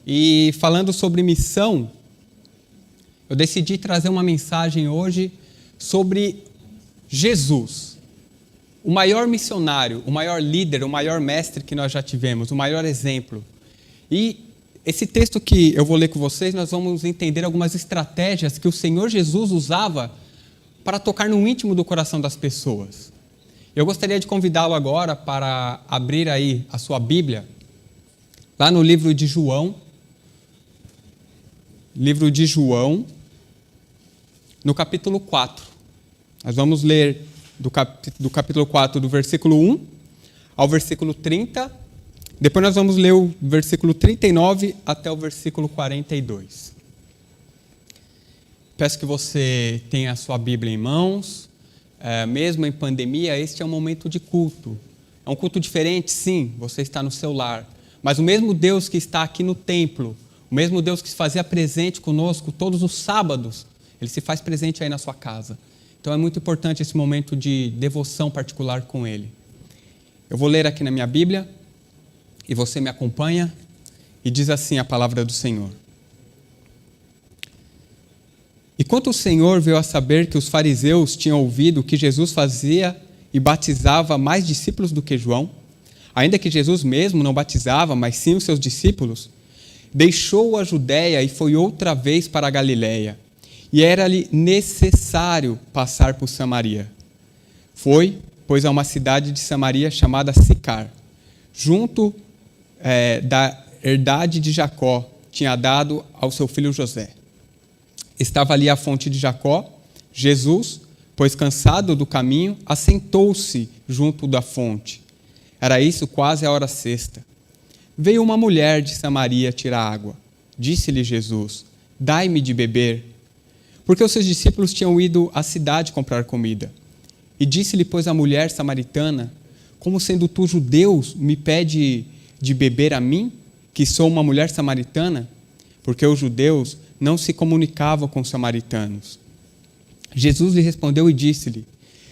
E falando sobre missão, eu decidi trazer uma mensagem hoje sobre Jesus, o maior missionário, o maior líder, o maior mestre que nós já tivemos, o maior exemplo. E esse texto que eu vou ler com vocês, nós vamos entender algumas estratégias que o Senhor Jesus usava para tocar no íntimo do coração das pessoas. Eu gostaria de convidá-lo agora para abrir aí a sua Bíblia, lá no livro de João, no capítulo 4. Nós vamos ler do capítulo 4, do versículo 1 ao versículo 30. Depois nós vamos ler o versículo 39 até o versículo 42. Peço que você tenha a sua Bíblia em mãos. Mesmo em pandemia, este é um momento de culto. É um culto diferente, sim, você está no seu lar. Mas o mesmo Deus que está aqui no templo, o mesmo Deus que se fazia presente conosco todos os sábados, Ele se faz presente aí na sua casa. Então é muito importante esse momento de devoção particular com Ele. Eu vou ler aqui na minha Bíblia e você me acompanha e diz assim a palavra do Senhor. E quando o Senhor veio a saber que os fariseus tinham ouvido que Jesus fazia e batizava mais discípulos do que João, ainda que Jesus mesmo não batizava, mas sim os seus discípulos, deixou a Judéia e foi outra vez para a Galiléia. E era-lhe necessário passar por Samaria. Foi, pois, a uma cidade de Samaria chamada Sicar, junto da herdade de Jacó, tinha dado ao seu filho José. Estava ali a fonte de Jacó. Jesus, pois cansado do caminho, assentou-se junto da fonte. Era isso quase a hora sexta. Veio uma mulher de Samaria tirar água. Disse-lhe Jesus: dai-me de beber. Porque os seus discípulos tinham ido à cidade comprar comida. E disse-lhe, pois, a mulher samaritana: como sendo tu judeu, me pede de beber a mim, que sou uma mulher samaritana? Porque os judeus não se comunicavam com os samaritanos. Jesus lhe respondeu e disse-lhe: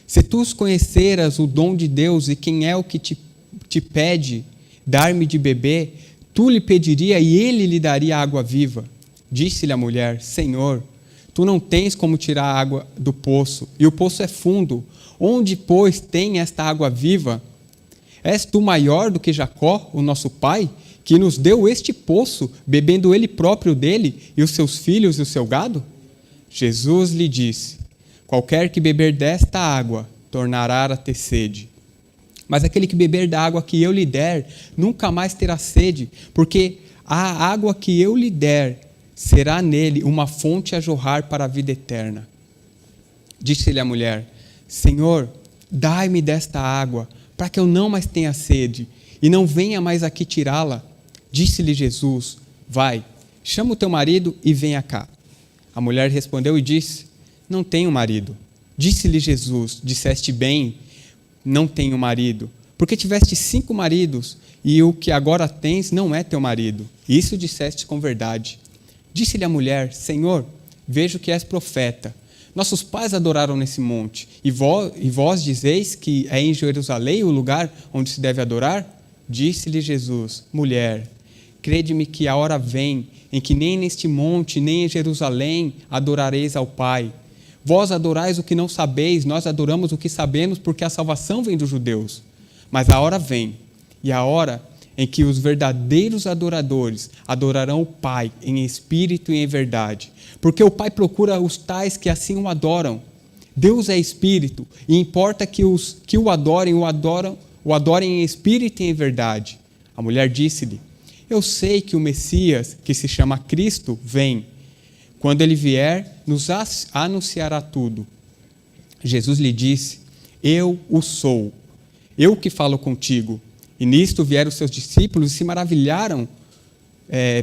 se tu conheceras o dom de Deus e quem é o que te pede dar-me de beber, tu lhe pediria e ele lhe daria água viva. Disse-lhe a mulher: Senhor, tu não tens como tirar a água do poço, e o poço é fundo. Onde, pois, tem esta água viva? És tu maior do que Jacó, o nosso pai, que nos deu este poço, bebendo ele próprio dele, e os seus filhos e o seu gado? Jesus lhe disse: qualquer que beber desta água tornará a ter sede. Mas aquele que beber da água que eu lhe der, nunca mais terá sede, porque a água que eu lhe der será nele uma fonte a jorrar para a vida eterna. Disse-lhe a mulher: Senhor, dai-me desta água, para que eu não mais tenha sede, e não venha mais aqui tirá-la. Disse-lhe Jesus: vai, chama o teu marido e venha cá. A mulher respondeu e disse: não tenho marido. Disse-lhe Jesus: disseste bem, não tenho marido, porque tiveste 5 maridos, e o que agora tens não é teu marido. Isso disseste com verdade. Disse-lhe a mulher: Senhor, vejo que és profeta. Nossos pais adoraram nesse monte, e vós dizeis que é em Jerusalém o lugar onde se deve adorar? Disse-lhe Jesus: mulher, crede-me que a hora vem em que nem neste monte, nem em Jerusalém adorareis ao Pai. Vós adorais o que não sabeis, nós adoramos o que sabemos, porque a salvação vem dos judeus. Mas a hora vem, e a hora em que os verdadeiros adoradores adorarão o Pai em espírito e em verdade. Porque o Pai procura os tais que assim o adoram. Deus é espírito, e importa que os que o adorem em espírito e em verdade. A mulher disse-lhe: eu sei que o Messias, que se chama Cristo, vem. Quando ele vier, nos anunciará tudo. Jesus lhe disse: eu o sou, eu que falo contigo. E nisto vieram os seus discípulos e se maravilharam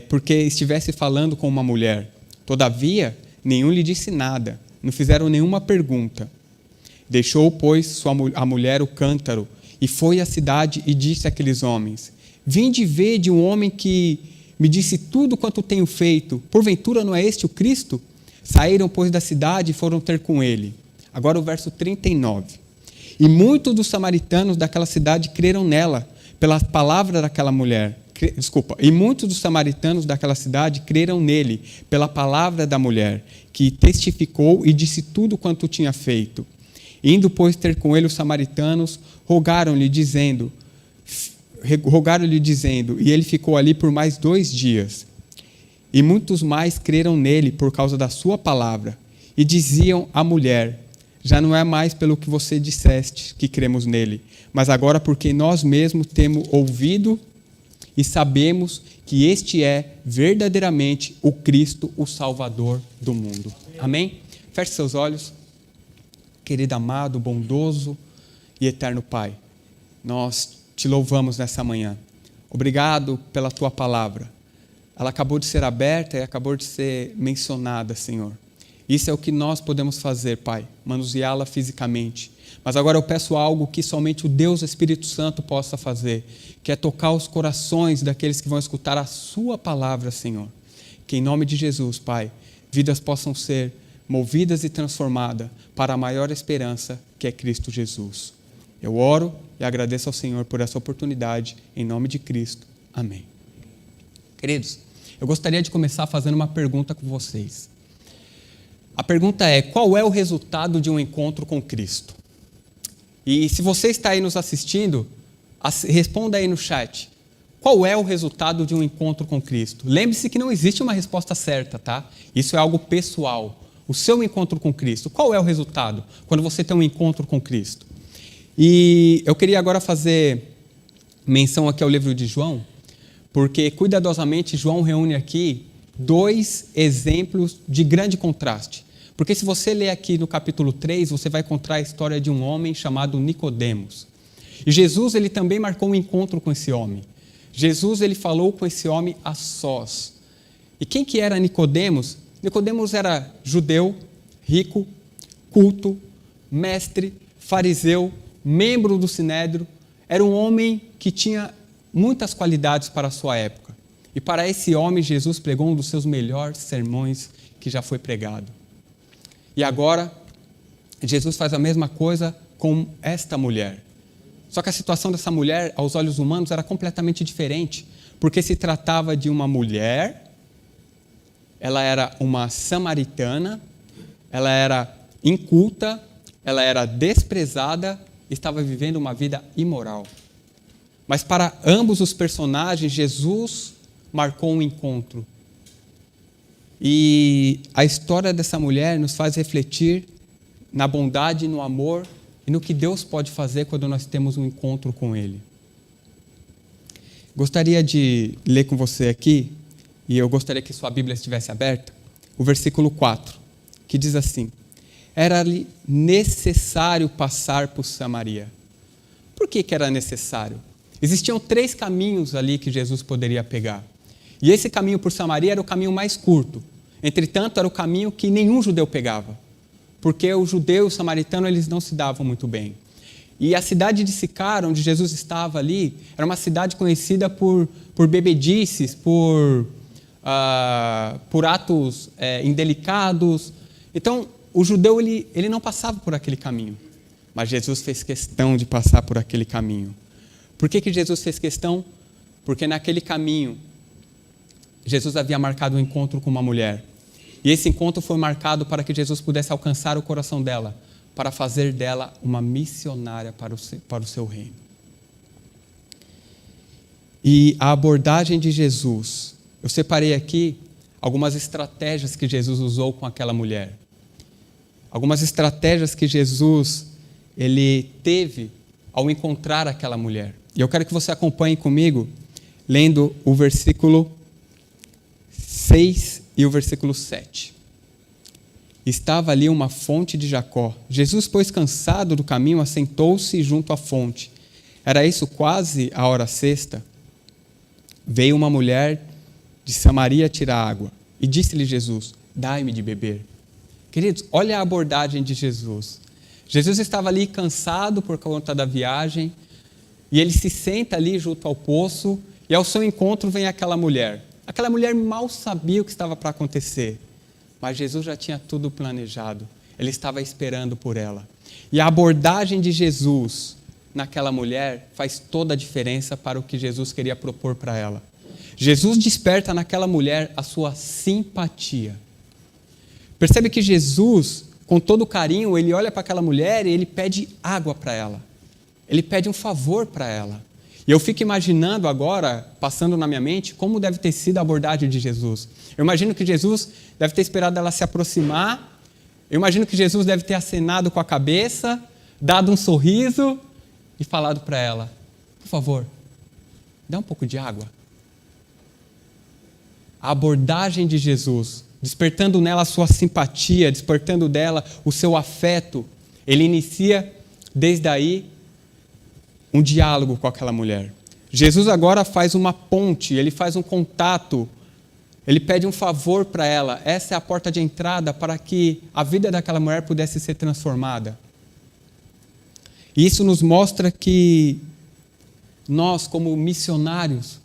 porque estivesse falando com uma mulher. Todavia, nenhum lhe disse nada, não fizeram nenhuma pergunta. Deixou, pois, a mulher o cântaro e foi à cidade e disse àqueles homens: vinde ver de um homem que me disse tudo quanto tenho feito. Porventura não é este o Cristo? Saíram, pois, da cidade e foram ter com ele. Agora o verso 39. E muitos dos samaritanos daquela cidade creram nela, pela palavra daquela mulher. E muitos dos samaritanos daquela cidade creram nele pela palavra da mulher, que testificou e disse tudo quanto tinha feito. Indo, pois, ter com ele os samaritanos, rogaram-lhe dizendo, e ele ficou ali por mais 2 dias. E muitos mais creram nele por causa da sua palavra. E diziam à mulher: já não é mais pelo que você disseste que cremos nele, mas agora porque nós mesmos temos ouvido e sabemos que este é verdadeiramente o Cristo, o Salvador do mundo. Amém? Feche seus olhos. Querido amado, bondoso e eterno Pai, nós te louvamos nessa manhã. Obrigado pela tua palavra. Ela acabou de ser aberta e acabou de ser mencionada, Senhor. Isso é o que nós podemos fazer, Pai, manuseá-la fisicamente. Mas agora eu peço algo que somente o Deus Espírito Santo possa fazer, que é tocar os corações daqueles que vão escutar a sua palavra, Senhor. Que em nome de Jesus, Pai, vidas possam ser movidas e transformadas para a maior esperança, que é Cristo Jesus. Eu oro e agradeço ao Senhor por essa oportunidade, em nome de Cristo. Amém. Queridos, eu gostaria de começar fazendo uma pergunta com vocês. A pergunta é: qual é o resultado de um encontro com Cristo? E se você está aí nos assistindo, responda aí no chat. Qual é o resultado de um encontro com Cristo? Lembre-se que não existe uma resposta certa, tá? Isso é algo pessoal. O seu encontro com Cristo. Qual é o resultado quando você tem um encontro com Cristo? E eu queria agora fazer menção aqui ao livro de João, porque cuidadosamente João reúne aqui 2 exemplos de grande contraste. Porque se você ler aqui no capítulo 3, você vai encontrar a história de um homem chamado Nicodemos. E Jesus, ele também marcou um encontro com esse homem. Jesus, ele falou com esse homem a sós. E quem que era Nicodemos? Nicodemos era judeu, rico, culto, mestre, fariseu, membro do Sinédrio. Era um homem que tinha muitas qualidades para a sua época. E para esse homem, Jesus pregou um dos seus melhores sermões que já foi pregado. E agora, Jesus faz a mesma coisa com esta mulher. Só que a situação dessa mulher, aos olhos humanos, era completamente diferente, porque se tratava de uma mulher, ela era uma samaritana, ela era inculta, ela era desprezada, estava vivendo uma vida imoral. Mas para ambos os personagens, Jesus marcou um encontro. E a história dessa mulher nos faz refletir na bondade, no amor e no que Deus pode fazer quando nós temos um encontro com Ele. Gostaria de ler com você aqui, e eu gostaria que sua Bíblia estivesse aberta, o versículo 4, que diz assim: era-lhe necessário passar por Samaria. Por que era necessário? Existiam 3 caminhos ali que Jesus poderia pegar. E esse caminho por Samaria era o caminho mais curto. Entretanto, era o caminho que nenhum judeu pegava. Porque o judeu e o samaritano, eles não se davam muito bem. E a cidade de Sicar, onde Jesus estava ali, era uma cidade conhecida por bebedices, por atos indelicados. Então, o judeu ele não passava por aquele caminho. Mas Jesus fez questão de passar por aquele caminho. Por que Jesus fez questão? Porque naquele caminho, Jesus havia marcado um encontro com uma mulher. E esse encontro foi marcado para que Jesus pudesse alcançar o coração dela, para fazer dela uma missionária para o seu reino. E a abordagem de Jesus, eu separei aqui algumas estratégias que Jesus usou com aquela mulher. Algumas estratégias que Jesus ele teve ao encontrar aquela mulher. E eu quero que você acompanhe comigo, lendo o versículo 6 e o versículo 7. Estava ali uma fonte de Jacó. Jesus, pois, cansado do caminho, assentou-se junto à fonte. Era isso quase a hora sexta. Veio uma mulher de Samaria tirar água. E disse-lhe Jesus: dai-me de beber. Queridos, olha a abordagem de Jesus. Jesus estava ali cansado por conta da viagem, e ele se senta ali junto ao poço, e ao seu encontro vem aquela mulher. Aquela mulher mal sabia o que estava para acontecer, mas Jesus já tinha tudo planejado. Ele estava esperando por ela. E a abordagem de Jesus naquela mulher faz toda a diferença para o que Jesus queria propor para ela. Jesus desperta naquela mulher a sua simpatia. Percebe que Jesus, com todo carinho, ele olha para aquela mulher e ele pede água para ela. Ele pede um favor para ela. E eu fico imaginando agora, passando na minha mente, como deve ter sido a abordagem de Jesus. Eu imagino que Jesus deve ter esperado ela se aproximar. Eu imagino que Jesus deve ter acenado com a cabeça, dado um sorriso e falado para ela: por favor, dá um pouco de água. A abordagem de Jesus, despertando nela a sua simpatia, despertando dela o seu afeto, ele inicia desde aí um diálogo com aquela mulher. Jesus agora faz uma ponte, ele faz um contato, ele pede um favor para ela. Essa é a porta de entrada para que a vida daquela mulher pudesse ser transformada. E isso nos mostra que nós, como missionários,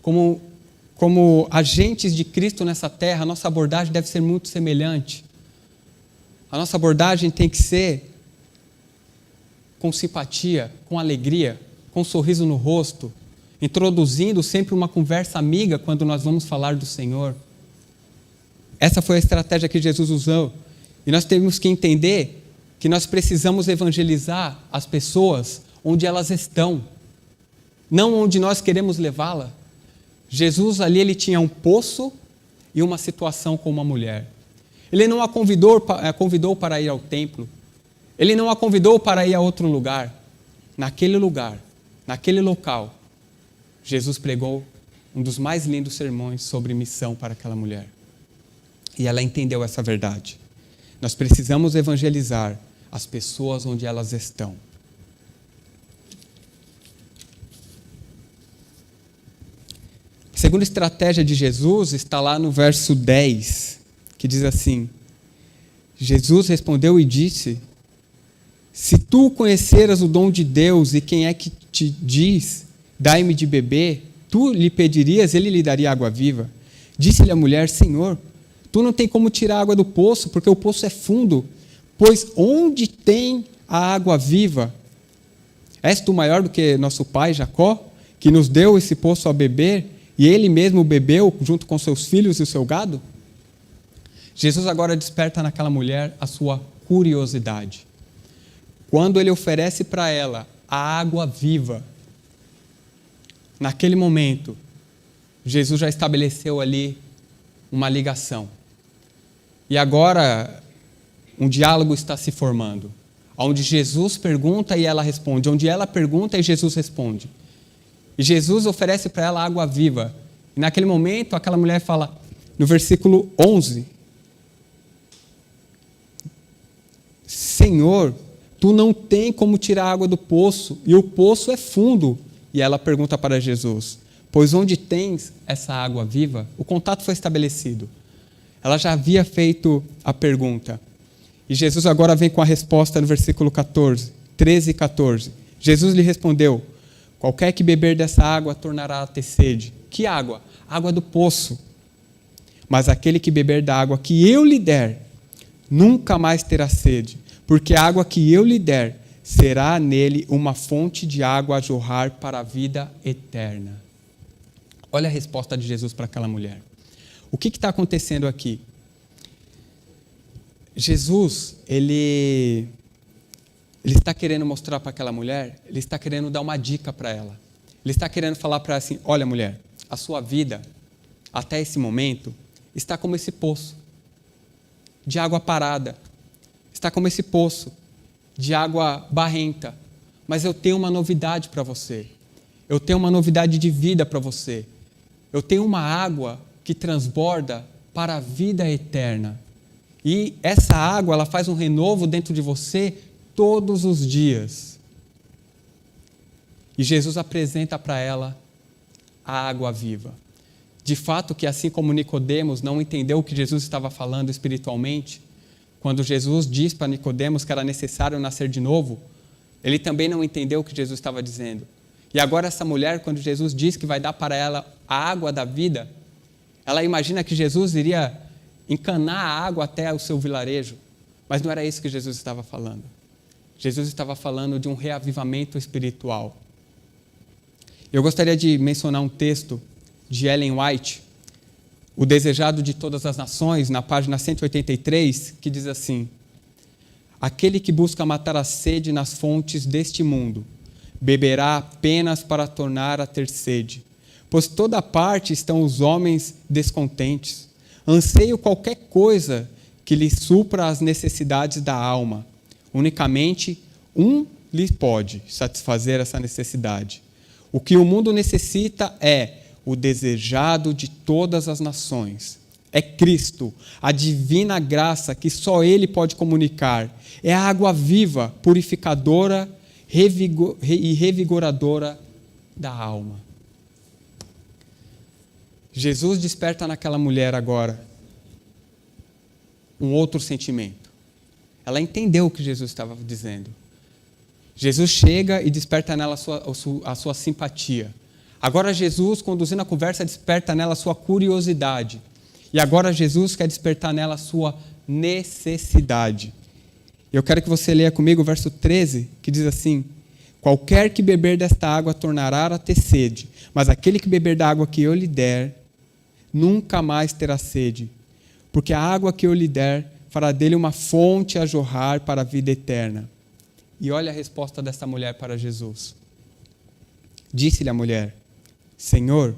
como agentes de Cristo nessa terra, a nossa abordagem deve ser muito semelhante. A nossa abordagem tem que ser com simpatia, com alegria, com um sorriso no rosto, introduzindo sempre uma conversa amiga quando nós vamos falar do Senhor. Essa foi a estratégia que Jesus usou. E nós temos que entender que nós precisamos evangelizar as pessoas onde elas estão, não onde nós queremos levá-la. Jesus ali ele tinha um poço e uma situação com uma mulher. Ele não a convidou para ir ao templo. Ele não a convidou para ir a outro lugar. Naquele local, Jesus pregou um dos mais lindos sermões sobre missão para aquela mulher. E ela entendeu essa verdade. Nós precisamos evangelizar as pessoas onde elas estão. A segunda estratégia de Jesus está lá no verso 10, que diz assim: Jesus respondeu e disse: se tu conheceras o dom de Deus e quem é que te diz, dai-me de beber, tu lhe pedirias, ele lhe daria água viva. Disse-lhe a mulher: Senhor, tu não tem como tirar a água do poço, porque o poço é fundo, pois onde tem a água viva? És tu maior do que nosso pai Jacó, que nos deu esse poço a beber, e ele mesmo bebeu junto com seus filhos e o seu gado? Jesus agora desperta naquela mulher a sua curiosidade. Quando ele oferece para ela a água viva, naquele momento, Jesus já estabeleceu ali uma ligação. E agora, um diálogo está se formando, onde Jesus pergunta e ela responde, onde ela pergunta e Jesus responde. E Jesus oferece para ela água viva. E naquele momento, aquela mulher fala, no versículo 11, Senhor, tu não tem como tirar a água do poço, e o poço é fundo. E ela pergunta para Jesus, pois onde tens essa água viva? O contato foi estabelecido. Ela já havia feito a pergunta. E Jesus agora vem com a resposta no versículo 13 e 14. Jesus lhe respondeu, qualquer que beber dessa água tornará a ter sede. Que água? Água do poço. Mas aquele que beber da água que eu lhe der, nunca mais terá sede, porque a água que eu lhe der será nele uma fonte de água a jorrar para a vida eterna. Olha a resposta de Jesus para aquela mulher. O que está acontecendo aqui? Jesus, ele está querendo mostrar para aquela mulher, ele está querendo dar uma dica para ela. Ele está querendo falar para ela assim, olha mulher, a sua vida, até esse momento, está como esse poço de água parada. Está como esse poço de água barrenta. Mas eu tenho uma novidade para você. Eu tenho uma novidade de vida para você. Eu tenho uma água que transborda para a vida eterna. E essa água, ela faz um renovo dentro de você todos os dias. E Jesus apresenta para ela a água viva. De fato que assim como Nicodemos não entendeu o que Jesus estava falando espiritualmente, quando Jesus diz para Nicodemos que era necessário nascer de novo, ele também não entendeu o que Jesus estava dizendo. E agora essa mulher, quando Jesus diz que vai dar para ela a água da vida, ela imagina que Jesus iria encanar a água até o seu vilarejo. Mas não era isso que Jesus estava falando. Jesus estava falando de um reavivamento espiritual. Eu gostaria de mencionar um texto de Ellen White, O Desejado de Todas as Nações, na página 183, que diz assim: aquele que busca matar a sede nas fontes deste mundo, beberá apenas para tornar a ter sede. Pois toda parte estão os homens descontentes. Anseio qualquer coisa que lhe supra as necessidades da alma. Unicamente um lhe pode satisfazer essa necessidade. O que o mundo necessita é o desejado de todas as nações. É Cristo, a divina graça que só Ele pode comunicar. É a água viva, purificadora e revigoradora da alma. Jesus desperta naquela mulher agora um outro sentimento. Ela entendeu o que Jesus estava dizendo. Jesus chega e desperta nela a sua simpatia. Agora Jesus, conduzindo a conversa, desperta nela a sua curiosidade. E agora Jesus quer despertar nela a sua necessidade. Eu quero que você leia comigo o verso 13, que diz assim: qualquer que beber desta água tornará a ter sede, mas aquele que beber da água que eu lhe der, nunca mais terá sede, porque a água que eu lhe der fará dele uma fonte a jorrar para a vida eterna. E olha a resposta desta mulher para Jesus. Disse-lhe a mulher: Senhor,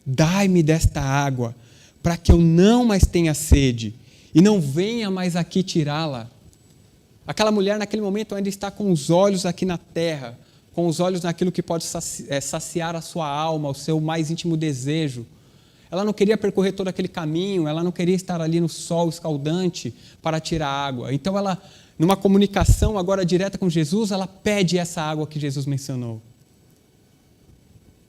dai-me desta água, para que eu não mais tenha sede, e não venha mais aqui tirá-la. Aquela mulher, naquele momento, ainda está com os olhos aqui na terra, com os olhos naquilo que pode saciar a sua alma, o seu mais íntimo desejo. Ela não queria percorrer todo aquele caminho, ela não queria estar ali no sol escaldante para tirar água. Então, ela, numa comunicação agora direta com Jesus, ela pede essa água que Jesus mencionou.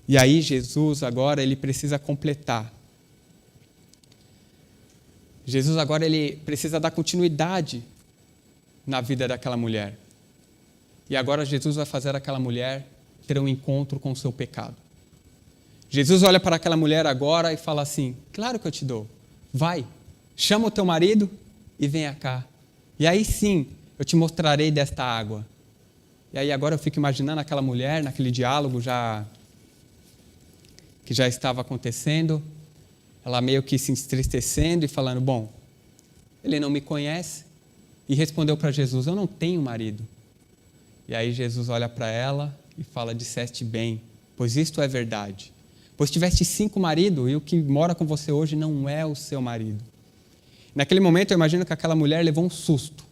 E aí, Jesus agora, ele precisa completar. Jesus agora, ele precisa dar continuidade na vida daquela mulher. E agora Jesus vai fazer aquela mulher ter um encontro com o seu pecado. Jesus olha para aquela mulher agora e fala assim: claro que eu te dou. Vai, chama o teu marido e venha cá. E aí sim, eu te mostrarei desta água. E aí agora eu fico imaginando aquela mulher, naquele diálogo que já estava acontecendo, ela meio que se entristecendo e falando: bom, ele não me conhece. E respondeu para Jesus: eu não tenho marido. E aí Jesus olha para ela e fala: disseste bem, pois isto é verdade. Pois tiveste 5 maridos e o que mora com você hoje não é o seu marido. Naquele momento eu imagino que aquela mulher levou um susto.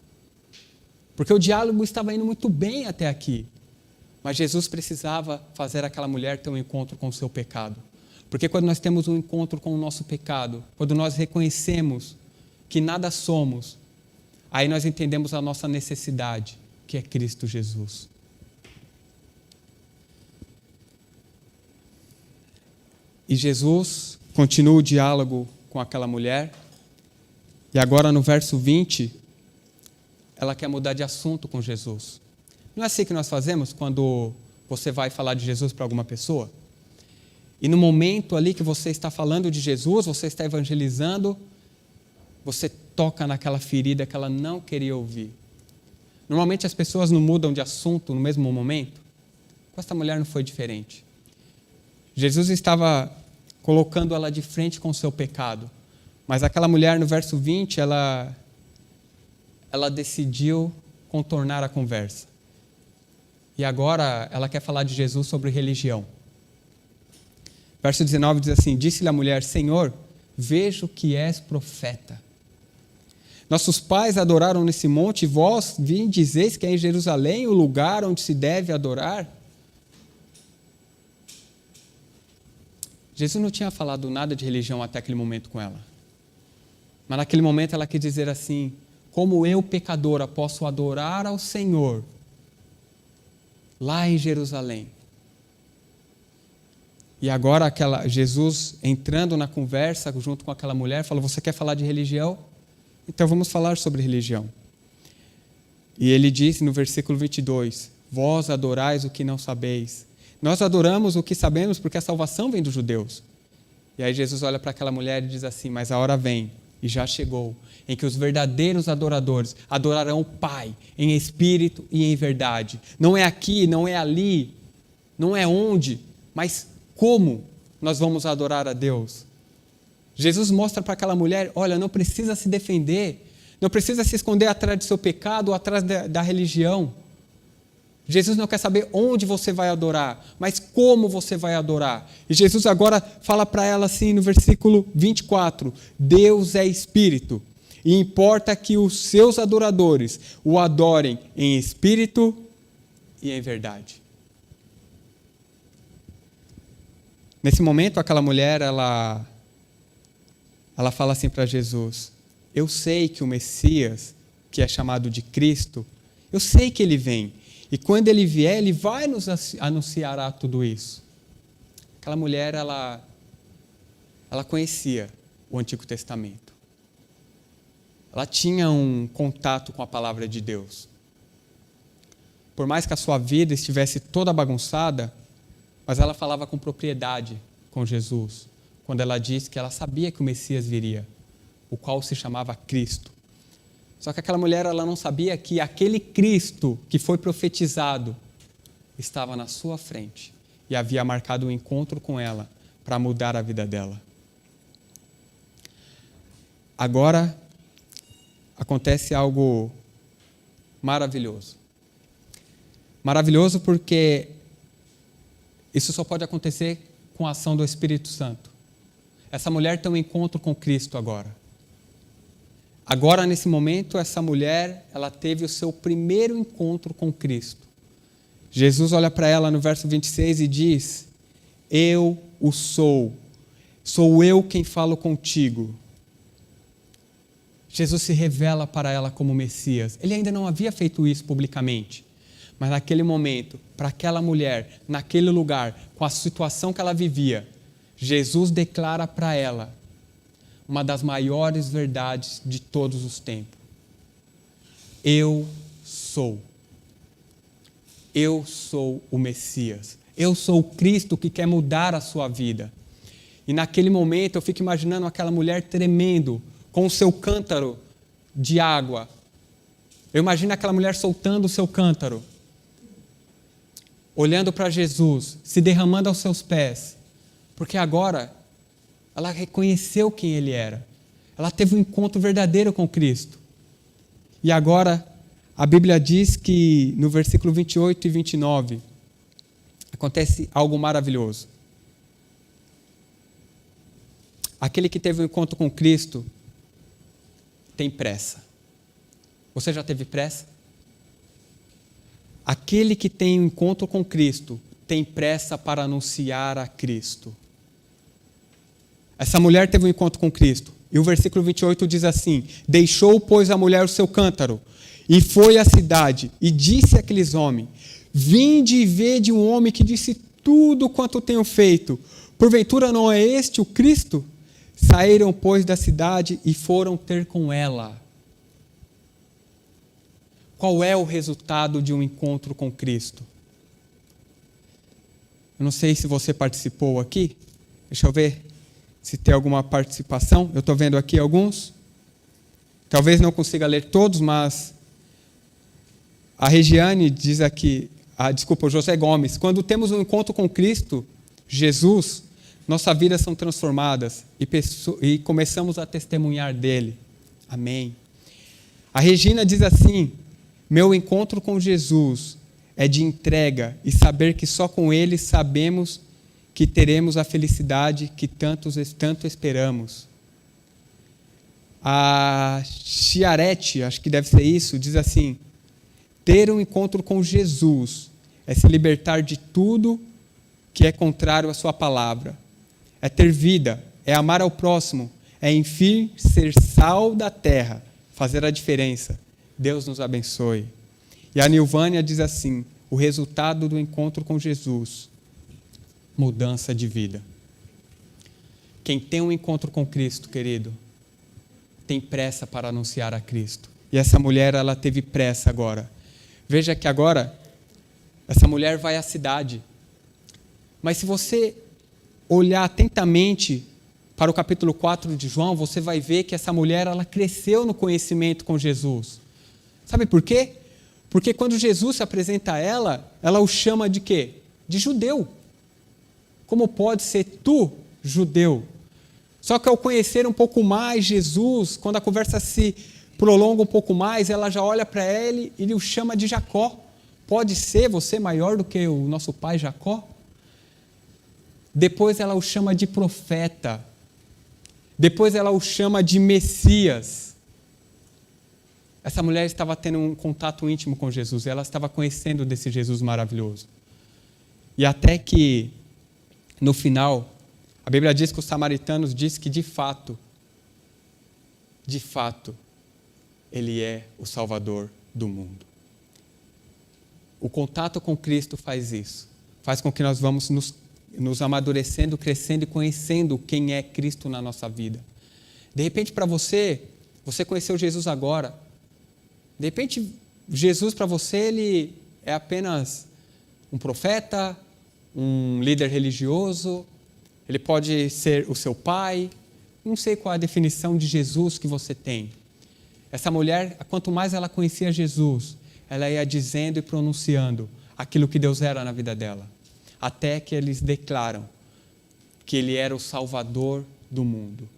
Porque o diálogo estava indo muito bem até aqui. Mas Jesus precisava fazer aquela mulher ter um encontro com o seu pecado. Porque quando nós temos um encontro com o nosso pecado, quando nós reconhecemos que nada somos, aí nós entendemos a nossa necessidade, que é Cristo Jesus. E Jesus continua o diálogo com aquela mulher. E agora no verso 20, ela quer mudar de assunto com Jesus. Não é assim que nós fazemos quando você vai falar de Jesus para alguma pessoa? E no momento ali que você está falando de Jesus, você está evangelizando, você toca naquela ferida que ela não queria ouvir. Normalmente as pessoas não mudam de assunto no mesmo momento. Com esta mulher não foi diferente. Jesus estava colocando ela de frente com o seu pecado. Mas aquela mulher, no verso 20, ela decidiu contornar a conversa. E agora ela quer falar de Jesus sobre religião. Verso 19 diz assim: disse-lhe a mulher: Senhor, vejo que és profeta. Nossos pais adoraram nesse monte, e vós vim dizeis que é em Jerusalém o lugar onde se deve adorar? Jesus não tinha falado nada de religião até aquele momento com ela. Mas naquele momento ela quis dizer assim: como eu, pecadora, posso adorar ao Senhor lá em Jerusalém? E agora Jesus entrando na conversa junto com aquela mulher, falou: você quer falar de religião? Então vamos falar sobre religião. E ele disse no versículo 22, vós adorais o que não sabeis. Nós adoramos o que sabemos porque a salvação vem dos judeus. E aí Jesus olha para aquela mulher e diz assim: mas a hora vem, e já chegou, em que os verdadeiros adoradores adorarão o Pai em espírito e em verdade. Não é aqui, não é ali, não é onde, mas como? nós vamos adorar a Deus. Jesus mostra para aquela mulher, olha, não precisa se defender, não precisa se esconder atrás do seu pecado ou atrás da religião. Jesus não quer saber onde você vai adorar, mas como você vai adorar. E Jesus agora fala para ela assim no versículo 24, Deus é Espírito, e importa que os seus adoradores o adorem em espírito e em verdade. Nesse momento, aquela mulher, ela fala assim para Jesus, eu sei que o Messias, que é chamado de Cristo, eu sei que ele vem. E quando ele vier, ele vai nos anunciará tudo isso. Aquela mulher, ela conhecia o Antigo Testamento. Ela tinha um contato com a palavra de Deus. Por mais que a sua vida estivesse toda bagunçada, mas ela falava com propriedade com Jesus, quando ela disse que ela sabia que o Messias viria, o qual se chamava Cristo. Só que aquela mulher, ela não sabia que aquele Cristo que foi profetizado estava na sua frente e havia marcado um encontro com ela para mudar a vida dela. Agora acontece algo maravilhoso. Maravilhoso porque isso só pode acontecer com a ação do Espírito Santo. Essa mulher tem um encontro com Cristo agora. Agora, nesse momento, essa mulher, ela teve o seu primeiro encontro com Cristo. Jesus olha para ela no verso 26 e diz, eu o sou eu quem falo contigo. Jesus se revela para ela como Messias. Ele ainda não havia feito isso publicamente, mas naquele momento, para aquela mulher, naquele lugar, com a situação que ela vivia, Jesus declara para ela uma das maiores verdades de todos os tempos. Eu sou o Messias. Eu sou o Cristo que quer mudar a sua vida. E naquele momento eu fico imaginando aquela mulher tremendo com o seu cântaro de água. Eu imagino aquela mulher soltando o seu cântaro, olhando para Jesus, se derramando aos seus pés, porque agora ela reconheceu quem ele era. Ela teve um encontro verdadeiro com Cristo. E agora, a Bíblia diz que no versículo 28 e 29, acontece algo maravilhoso. Aquele que teve um encontro com Cristo tem pressa. Você já teve pressa? Aquele que tem um encontro com Cristo tem pressa para anunciar a Cristo. Essa mulher teve um encontro com Cristo. E o versículo 28 diz assim, deixou, pois, a mulher o seu cântaro, e foi à cidade, e disse àqueles homens, vinde e vede um homem que disse tudo quanto tenho feito. Porventura não é este o Cristo? Saíram, pois, da cidade e foram ter com ela. Qual é o resultado de um encontro com Cristo? Eu não sei se você participou aqui. Deixa eu ver se tem alguma participação. Eu estou vendo aqui alguns. Talvez não consiga ler todos, mas a Regiane diz aqui, o José Gomes, quando temos um encontro com Cristo, Jesus, nossas vidas são transformadas e começamos a testemunhar dele. Amém. A Regina diz assim, meu encontro com Jesus é de entrega e saber que só com ele sabemos que teremos a felicidade que tanto esperamos. A Chiarete, acho que deve ser isso, diz assim, ter um encontro com Jesus é se libertar de tudo que é contrário à sua palavra. É ter vida, é amar ao próximo, é enfim ser sal da terra, fazer a diferença. Deus nos abençoe. E a Nilvânia diz assim, o resultado do encontro com Jesus, mudança de vida. Quem tem um encontro com Cristo, querido, tem pressa para anunciar a Cristo. E essa mulher, ela teve pressa agora. Veja que agora, essa mulher vai à cidade. Mas se você olhar atentamente para o capítulo 4 de João, você vai ver que essa mulher, ela cresceu no conhecimento com Jesus. Sabe por quê? Porque quando Jesus se apresenta a ela, ela o chama de quê? De judeu. como pode ser tu, judeu? Só que ao conhecer um pouco mais Jesus, quando a conversa se prolonga um pouco mais, ela já olha para ele e o chama de Jacó. Pode ser você maior do que o nosso pai Jacó? Depois ela o chama de profeta. Depois ela o chama de Messias. Essa mulher estava tendo um contato íntimo com Jesus, ela estava conhecendo desse Jesus maravilhoso. E até que, no final, a Bíblia diz que os samaritanos dizem que, de fato, Ele é o Salvador do mundo. O contato com Cristo faz isso. Faz com que nós vamos nos amadurecendo, crescendo e conhecendo quem é Cristo na nossa vida. De repente, para você conheceu Jesus agora. De repente, Jesus para você, ele é apenas um profeta, um líder religioso, ele pode ser o seu pai, não sei qual é a definição de Jesus que você tem. Essa mulher, quanto mais ela conhecia Jesus, ela ia dizendo e pronunciando aquilo que Deus era na vida dela, até que eles declaram que Ele era o Salvador do mundo.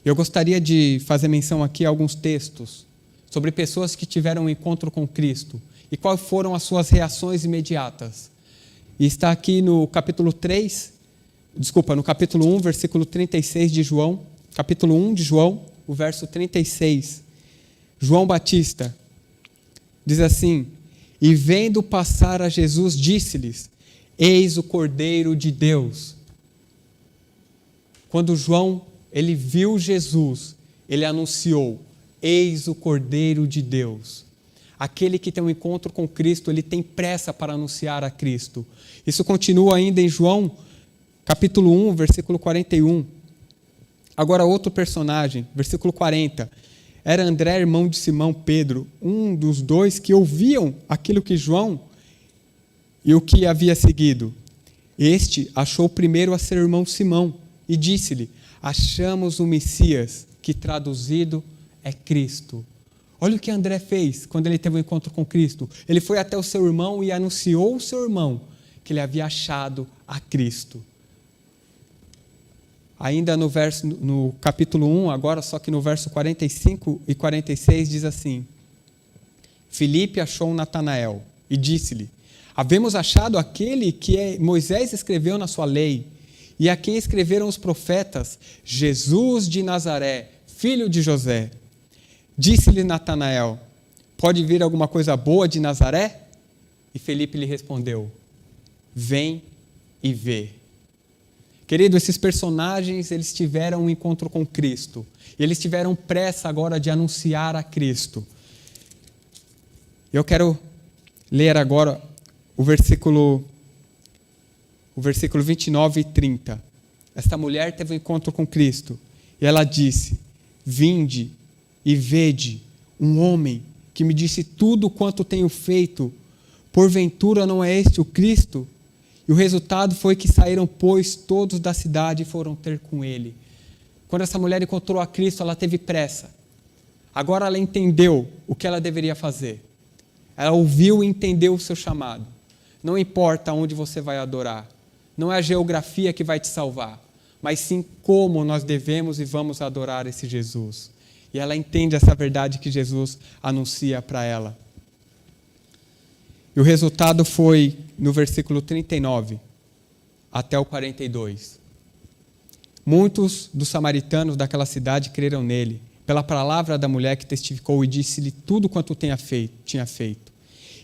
Eu gostaria de fazer menção aqui a alguns textos sobre pessoas que tiveram um encontro com Cristo e quais foram as suas reações imediatas. E está aqui no capítulo 1, versículo 36 de João, capítulo 1 de João, o verso 36. João Batista diz assim: e vendo passar a Jesus, disse-lhes: eis o Cordeiro de Deus. Quando João, ele viu Jesus, ele anunciou: eis o Cordeiro de Deus. Aquele que tem um encontro com Cristo, ele tem pressa para anunciar a Cristo. Isso continua ainda em João, capítulo 1, versículo 41. Agora outro personagem, versículo 40. Era André, irmão de Simão Pedro, um dos dois que ouviam aquilo que João e o que havia seguido. Este achou primeiro a seu irmão Simão e disse-lhe: achamos o Messias, que traduzido é Cristo. Olha o que André fez quando ele teve um encontro com Cristo. Ele foi até o seu irmão e anunciou ao seu irmão que ele havia achado a Cristo. Ainda no capítulo 1, agora só que no verso 45 e 46 diz assim: Filipe achou Natanael e disse-lhe: havemos achado aquele que Moisés escreveu na sua lei e a quem escreveram os profetas, Jesus de Nazaré, filho de José. Disse-lhe Natanael: pode vir alguma coisa boa de Nazaré? E Filipe lhe respondeu: vem e vê. Querido, esses personagens, eles tiveram um encontro com Cristo. E eles tiveram pressa agora de anunciar a Cristo. Eu quero ler agora o versículo 29 e 30. Esta mulher teve um encontro com Cristo. E ela disse: vinde e vede um homem que me disse tudo quanto tenho feito. Porventura não é este o Cristo? E o resultado foi que saíram, pois, todos da cidade e foram ter com ele. Quando essa mulher encontrou a Cristo, ela teve pressa. Agora ela entendeu o que ela deveria fazer. Ela ouviu e entendeu o seu chamado. Não importa onde você vai adorar. Não é a geografia que vai te salvar, mas sim como nós devemos e vamos adorar esse Jesus. E ela entende essa verdade que Jesus anuncia para ela. E o resultado foi no versículo 39 até o 42. Muitos dos samaritanos daquela cidade creram nele, pela palavra da mulher que testificou e disse-lhe tudo quanto tinha feito.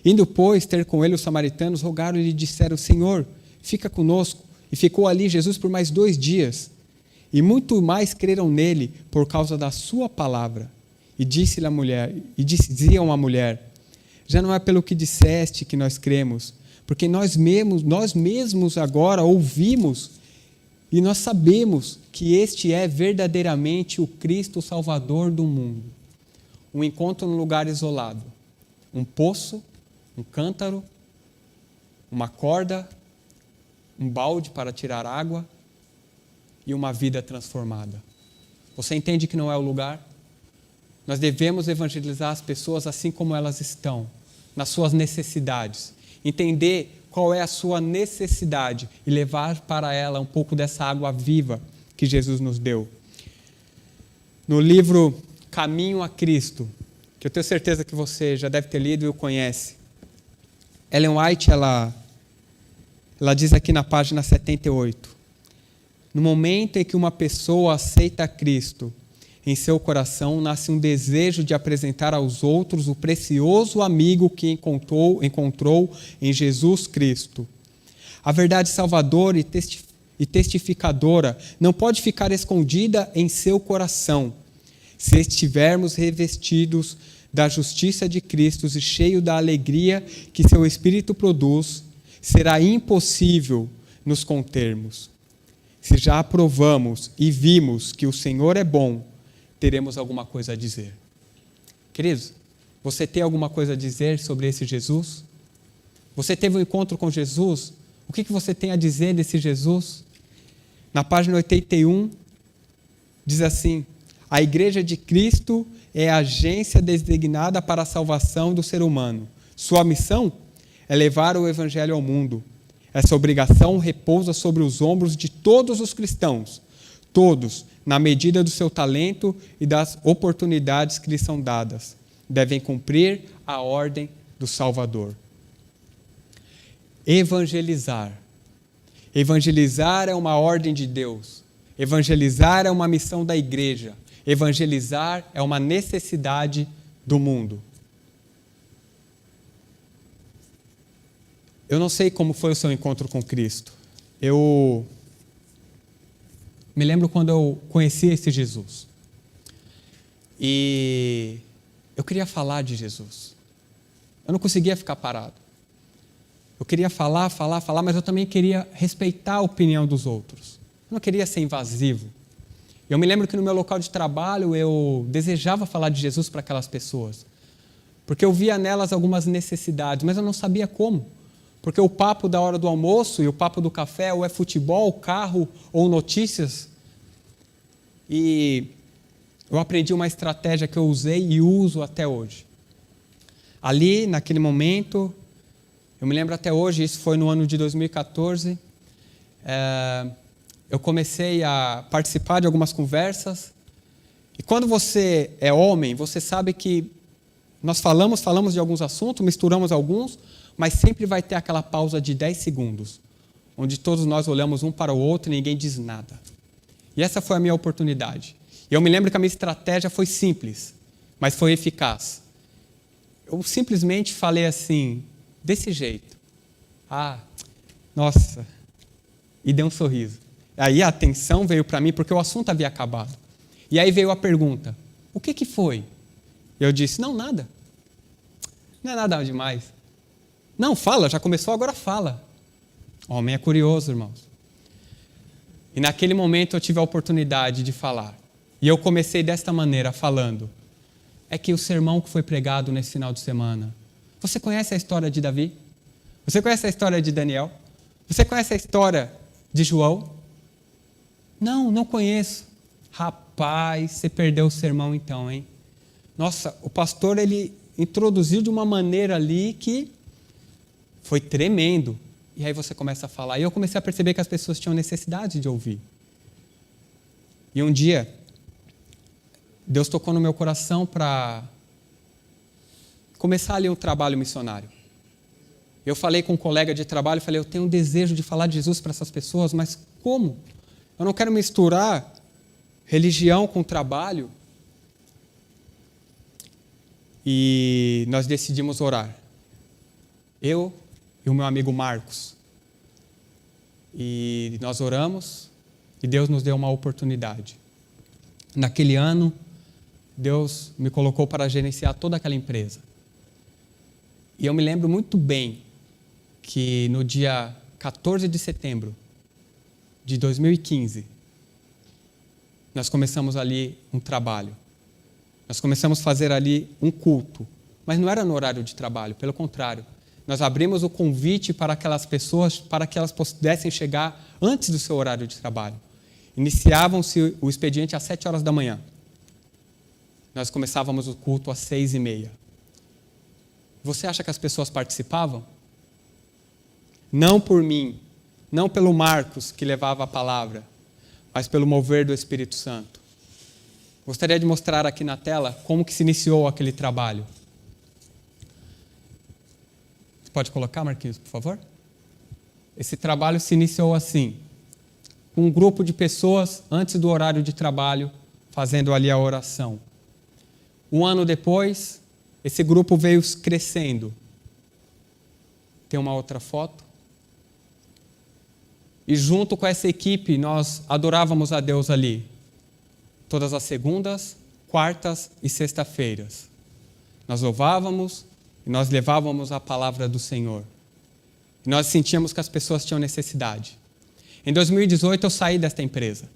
Indo, pois, ter com ele os samaritanos, rogaram-lhe e disseram: Senhor, fica conosco. E ficou ali Jesus por mais 2 dias. E muito mais creram nele por causa da sua palavra. E diziam à mulher: já não é pelo que disseste que nós cremos, porque nós mesmos agora ouvimos e nós sabemos que este é verdadeiramente o Cristo, o Salvador do mundo. Um encontro num lugar isolado, um poço, um cântaro, uma corda, um balde para tirar água e uma vida transformada. Você entende que não é o lugar? Nós devemos evangelizar as pessoas assim como elas estão, nas suas necessidades. Entender qual é a sua necessidade e levar para ela um pouco dessa água viva que Jesus nos deu. No livro Caminho a Cristo, que eu tenho certeza que você já deve ter lido e o conhece, Ellen White, ela diz aqui na página 78, no momento em que uma pessoa aceita Cristo em seu coração, nasce um desejo de apresentar aos outros o precioso amigo que encontrou em Jesus Cristo. A verdade salvadora e testificadora não pode ficar escondida em seu coração. Se estivermos revestidos da justiça de Cristo e cheio da alegria que seu Espírito produz, será impossível nos contermos. Se já aprovamos e vimos que o Senhor é bom, teremos alguma coisa a dizer. Queridos, você tem alguma coisa a dizer sobre esse Jesus? Você teve um encontro com Jesus? O que você tem a dizer desse Jesus? Na página 81, diz assim: a Igreja de Cristo é a agência designada para a salvação do ser humano. Sua missão é levar o Evangelho ao mundo. Essa obrigação repousa sobre os ombros de todos os cristãos, todos, na medida do seu talento e das oportunidades que lhes são dadas, devem cumprir a ordem do Salvador. Evangelizar. Evangelizar é uma ordem de Deus. Evangelizar é uma missão da igreja. Evangelizar é uma necessidade do mundo. Eu não sei como foi o seu encontro com Cristo. Eu me lembro quando eu conheci esse Jesus. E eu queria falar de Jesus. Eu não conseguia ficar parado. Eu queria falar, mas eu também queria respeitar a opinião dos outros. Eu não queria ser invasivo. Eu me lembro que no meu local de trabalho eu desejava falar de Jesus para aquelas pessoas. Porque eu via nelas algumas necessidades, mas eu não sabia como. Porque o papo da hora do almoço e o papo do café ou é futebol, carro ou notícias. E eu aprendi uma estratégia que eu usei e uso até hoje. Ali, naquele momento, eu me lembro até hoje, isso foi no ano de 2014, eu comecei a participar de algumas conversas. E quando você é homem, você sabe que nós falamos de alguns assuntos, misturamos alguns, mas sempre vai ter aquela pausa de 10 segundos, onde todos nós olhamos um para o outro e ninguém diz nada. E essa foi a minha oportunidade. E eu me lembro que a minha estratégia foi simples, mas foi eficaz. Eu simplesmente falei assim, desse jeito. Ah, nossa. E dei um sorriso. Aí a atenção veio para mim porque o assunto havia acabado. E aí veio a pergunta, o que foi? E eu disse, não, nada. Não é nada demais. Não, fala, já começou, agora fala. O homem é curioso, irmãos. E naquele momento eu tive a oportunidade de falar. E eu comecei desta maneira, falando. É que o sermão que foi pregado nesse final de semana, você conhece a história de Davi? Você conhece a história de Daniel? Você conhece a história de João? Não, não conheço. Rapaz, você perdeu o sermão então, hein? Nossa, o pastor, ele introduziu de uma maneira ali que foi tremendo. E aí você começa a falar. E eu comecei a perceber que as pessoas tinham necessidade de ouvir. E um dia, Deus tocou no meu coração para começar ali um trabalho missionário. Eu falei com um colega de trabalho, falei, eu tenho um desejo de falar de Jesus para essas pessoas, mas como? Eu não quero misturar religião com trabalho. E nós decidimos orar. Eu e o meu amigo Marcos. E nós oramos e Deus nos deu uma oportunidade. Naquele ano, Deus me colocou para gerenciar toda aquela empresa. E eu me lembro muito bem que no dia 14 de setembro de 2015, nós começamos ali um trabalho. Nós começamos a fazer ali um culto, mas não era no horário de trabalho, pelo contrário. Nós abrimos o convite para aquelas pessoas, para que elas pudessem chegar antes do seu horário de trabalho. Iniciavam-se o expediente às 7 horas da manhã. Nós começávamos o culto às 6:30. Você acha que as pessoas participavam? não por mim, não pelo Marcos que levava a palavra, mas pelo mover do Espírito Santo. Gostaria de mostrar aqui na tela como que se iniciou aquele trabalho. Você pode colocar, Marquinhos, por favor? Esse trabalho se iniciou assim, com um grupo de pessoas antes do horário de trabalho, fazendo ali a oração. Um ano depois, esse grupo veio crescendo. Tem uma outra foto. E junto com essa equipe, nós adorávamos a Deus ali. Todas as segundas, quartas e sexta-feiras. Nós louvávamos e nós levávamos a palavra do Senhor. E nós sentíamos que as pessoas tinham necessidade. Em 2018, eu saí desta empresa.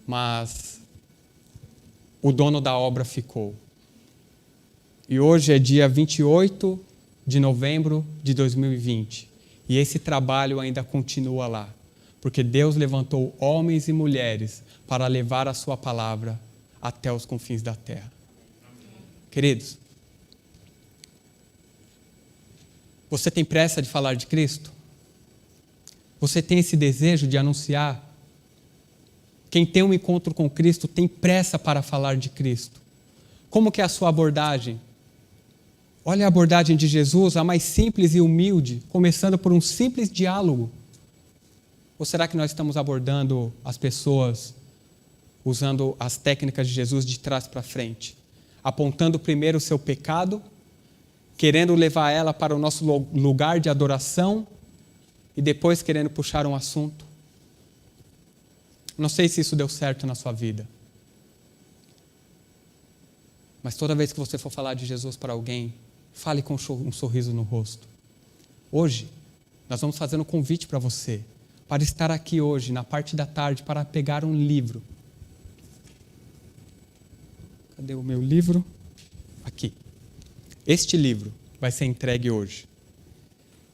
Mas o dono da obra ficou. E hoje é dia 28 de novembro de 2020. E esse trabalho ainda continua lá. Porque Deus levantou homens e mulheres para levar a sua palavra até os confins da terra. Queridos, você tem pressa de falar de Cristo? Você tem esse desejo de anunciar? Quem tem um encontro com Cristo tem pressa para falar de Cristo. Como que é a sua abordagem? Olha a abordagem de Jesus, a mais simples e humilde, começando por um simples diálogo. Ou será que nós estamos abordando as pessoas usando as técnicas de Jesus de trás para frente? Apontando primeiro o seu pecado, querendo levar ela para o nosso lugar de adoração e depois querendo puxar um assunto? Não sei se isso deu certo na sua vida. Mas toda vez que você for falar de Jesus para alguém, fale com um sorriso no rosto. Hoje, nós vamos fazer um convite para você, para estar aqui hoje, na parte da tarde, para pegar um livro. Cadê o meu livro? Aqui. Este livro vai ser entregue hoje.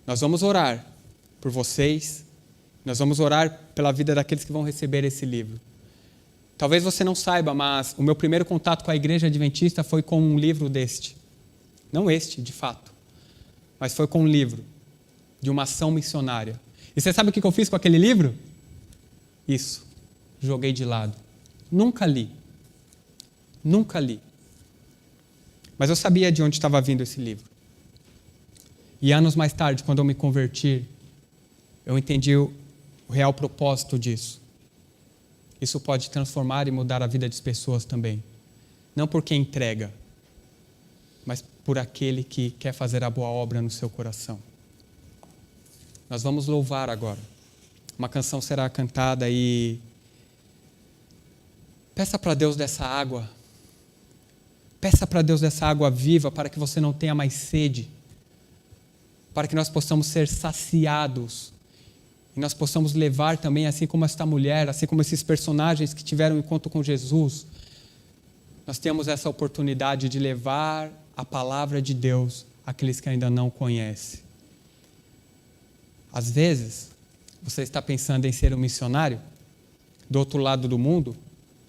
Nós vamos orar por vocês, nós vamos orar pela vida daqueles que vão receber esse livro. Talvez você não saiba, mas o meu primeiro contato com a Igreja Adventista foi com um livro deste. Não este, de fato, mas foi com um livro de uma ação missionária. E você sabe o que eu fiz com aquele livro? Isso, joguei de lado. Nunca li. Nunca li. Mas eu sabia de onde estava vindo esse livro. E anos mais tarde, quando eu me converti, eu entendi o real propósito disso. Isso pode transformar e mudar a vida das pessoas também. Não por quem entrega, mas por aquele que quer fazer a boa obra no seu coração. Nós vamos louvar agora. Uma canção será cantada e peça para Deus dessa água. Peça para Deus dessa água viva para que você não tenha mais sede. Para que nós possamos ser saciados. E nós possamos levar também, assim como esta mulher, assim como esses personagens que tiveram um encontro com Jesus, nós temos essa oportunidade de levar a palavra de Deus àqueles que ainda não conhecem. Às vezes, você está pensando em ser um missionário do outro lado do mundo,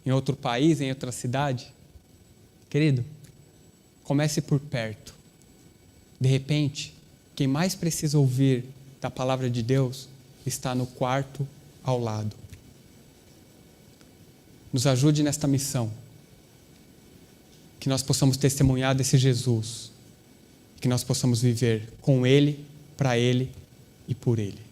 em outro país, em outra cidade. Querido, comece por perto. De repente, quem mais precisa ouvir da palavra de Deus está no quarto ao lado. Nos ajude nesta missão. Que nós possamos testemunhar desse Jesus. Que nós possamos viver com Ele, para Ele e por Ele.